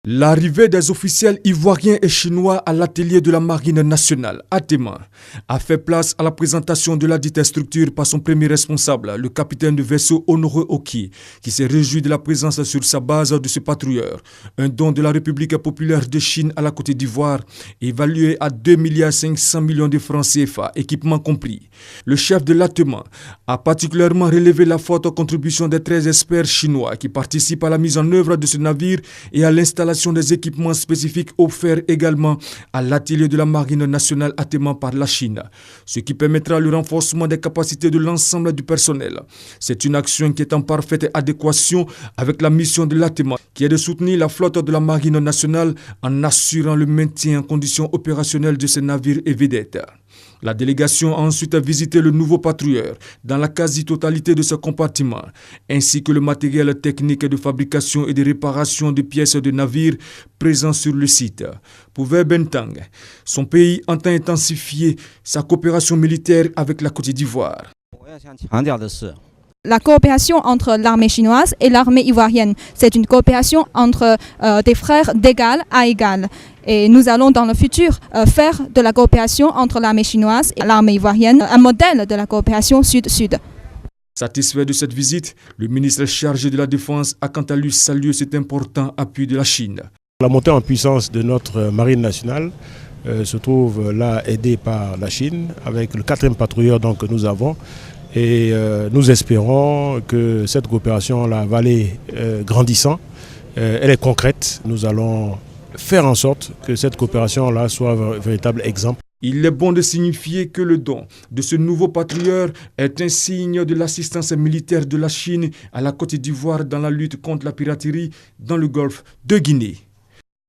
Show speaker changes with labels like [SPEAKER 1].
[SPEAKER 1] L'arrivée des officiels ivoiriens et chinois à l'atelier de la Marine nationale, à Tema, a fait place à la présentation de la dite structure par son premier responsable, le capitaine de vaisseau Honoré Oki, qui s'est réjoui de la présence sur sa base de ce patrouilleur. Un don de la République populaire de Chine à la Côte d'Ivoire, évalué à 2,5 milliards de francs CFA, équipement compris. Le chef de l'ATEMA a particulièrement relevé la forte contribution des 13 experts chinois qui participent à la mise en œuvre de ce navire et à l'installation des équipements spécifiques offerts également à l'atelier de la Marine nationale ATEMA par la Chine, ce qui permettra le renforcement des capacités de l'ensemble du personnel. C'est une action qui est en parfaite adéquation avec la mission de l'ATEMA, qui est de soutenir la flotte de la Marine nationale en assurant le maintien en conditions opérationnelles de ces navires et vedettes. La délégation a ensuite visité le nouveau patrouilleur dans la quasi-totalité de ses compartiments, ainsi que le matériel technique de fabrication et de réparation de pièces de navires présents sur le site. Pour Verbentang, son pays entend intensifier sa coopération militaire avec la Côte d'Ivoire.
[SPEAKER 2] La coopération entre l'armée chinoise et l'armée ivoirienne, c'est une coopération entre des frères d'égal à égal. Et nous allons dans le futur faire de la coopération entre l'armée chinoise et l'armée ivoirienne un modèle de la coopération sud-sud.
[SPEAKER 1] Satisfait de cette visite, le ministre chargé de la Défense a quant à lui salué cet important appui de la Chine.
[SPEAKER 3] La montée en puissance de notre marine nationale se trouve là aidée par la Chine avec le 4e patrouilleur que nous avons. Et nous espérons que cette coopération-là va aller grandissant. Elle est concrète. Nous allons faire en sorte que cette coopération-là soit un véritable exemple.
[SPEAKER 1] Il est bon de signifier que le don de ce nouveau patrouilleur est un signe de l'assistance militaire de la Chine à la Côte d'Ivoire dans la lutte contre la piraterie dans le golfe de Guinée.